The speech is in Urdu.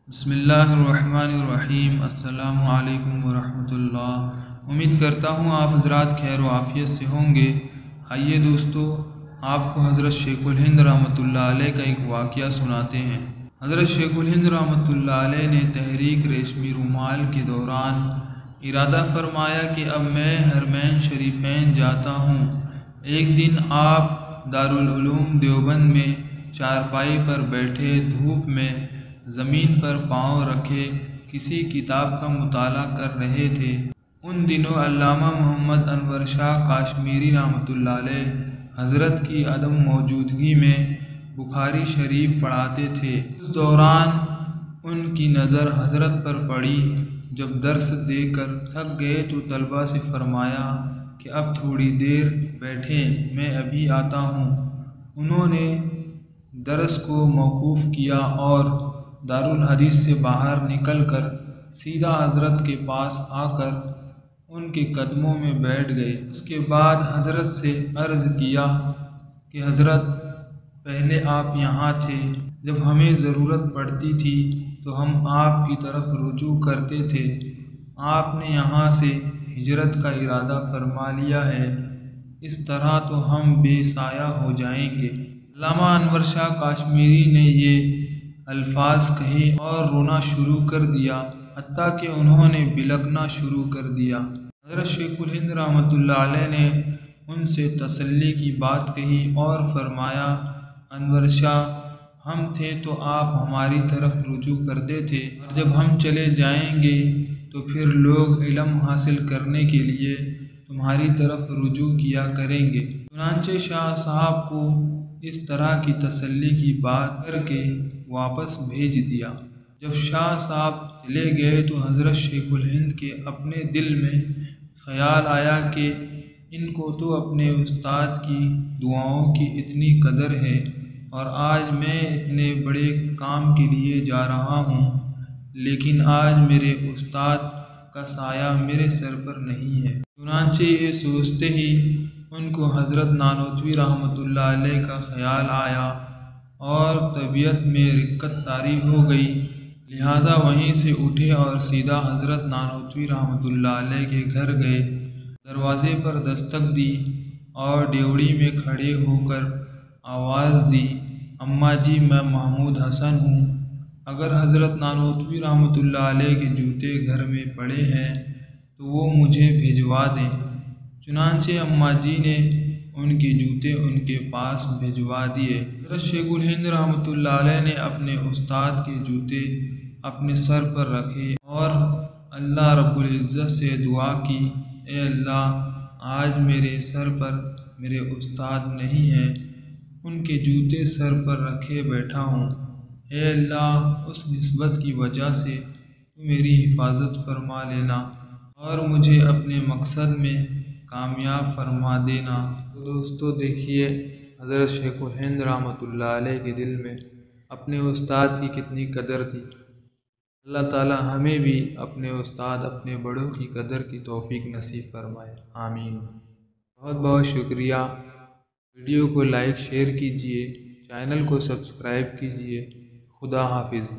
بسم اللہ الرحمن الرحیم۔ السلام علیکم ورحمۃ اللہ۔ امید کرتا ہوں آپ حضرات خیر و عافیت سے ہوں گے۔ آئیے دوستو، آپ کو حضرت شیخ الہند رحمۃ اللہ علیہ کا ایک واقعہ سناتے ہیں۔ حضرت شیخ الہند رحمۃ اللہ علیہ نے تحریک ریشمی رومال کے دوران ارادہ فرمایا کہ اب میں حرمین شریفین جاتا ہوں۔ ایک دن آپ دارالعلوم دیوبند میں چارپائی پر بیٹھے دھوپ میں زمین پر پاؤں رکھے کسی کتاب کا مطالعہ کر رہے تھے۔ ان دنوں علامہ محمد انور شاہ کاشمیری رحمۃ اللہ علیہ حضرت کی عدم موجودگی میں بخاری شریف پڑھاتے تھے۔ اس دوران ان کی نظر حضرت پر پڑی۔ جب درس دے کر تھک گئے تو طلباء سے فرمایا کہ اب تھوڑی دیر بیٹھیں، میں ابھی آتا ہوں۔ انہوں نے درس کو موقوف کیا اور دارالحدیث سے باہر نکل کر سیدھا حضرت کے پاس آ کر ان کے قدموں میں بیٹھ گئے۔ اس کے بعد حضرت سے عرض کیا کہ حضرت، پہلے آپ یہاں تھے، جب ہمیں ضرورت پڑتی تھی تو ہم آپ کی طرف رجوع کرتے تھے۔ آپ نے یہاں سے ہجرت کا ارادہ فرما لیا ہے، اس طرح تو ہم بے سایہ ہو جائیں گے۔ علامہ انور شاہ کاشمیری نے یہ الفاظ کہے اور رونا شروع کر دیا، حتیٰ کہ انہوں نے بلکنا شروع کر دیا۔ حضرت شیخ الہند رحمۃ اللہ علیہ نے ان سے تسلی کی بات کہی اور فرمایا، انور شاہ، ہم تھے تو آپ ہماری طرف رجوع کرتے تھے، اور جب ہم چلے جائیں گے تو پھر لوگ علم حاصل کرنے کے لیے تمہاری طرف رجوع کیا کریں گے۔ چنانچہ شاہ صاحب کو اس طرح کی تسلی کی بات کر کے واپس بھیج دیا۔ جب شاہ صاحب چلے گئے تو حضرت شیخ الہند کے اپنے دل میں خیال آیا کہ ان کو تو اپنے استاد کی دعاؤں کی اتنی قدر ہے، اور آج میں اتنے بڑے کام کے لیے جا رہا ہوں، لیکن آج میرے استاد کا سایہ میرے سر پر نہیں ہے۔ چنانچہ یہ سوچتے ہی ان کو حضرت نانوتوی رحمۃ اللہ علیہ کا خیال آیا اور طبیعت میں رقت طاری ہو گئی، لہٰذا وہیں سے اٹھے اور سیدھا حضرت نانوتوی رحمۃ اللہ علیہ کے گھر گئے۔ دروازے پر دستک دی اور ڈیوڑی میں کھڑے ہو کر آواز دی، اماں جی، میں محمود حسن ہوں، اگر حضرت نانوتوی رحمۃ اللہ علیہ کے جوتے گھر میں پڑے ہیں تو وہ مجھے بھجوا دیں۔ چنانچہ اماں جی نے ان کے جوتے ان کے پاس بھجوا دیے۔ حضرت شیخ الہند رحمۃ اللہ علیہ نے اپنے استاد کے جوتے اپنے سر پر رکھے اور اللہ رب العزت سے دعا کی، اے اللہ، آج میرے سر پر میرے استاد نہیں ہیں، ان کے جوتے سر پر رکھے بیٹھا ہوں۔ اے اللہ، اس نسبت کی وجہ سے تو میری حفاظت فرما لینا اور مجھے اپنے مقصد میں کامیاب فرما دینا۔ تو دوستو دیکھیے حضرت شیخ الہند رحمۃ اللہ علیہ کے دل میں اپنے استاد کی کتنی قدر تھی۔ اللہ تعالی ہمیں بھی اپنے استاد، اپنے بڑوں کی قدر کی توفیق نصیب فرمائے، آمین۔ بہت بہت شکریہ۔ ویڈیو کو لائک شیئر کیجیے، چینل کو سبسکرائب کیجیے۔ خدا حافظ۔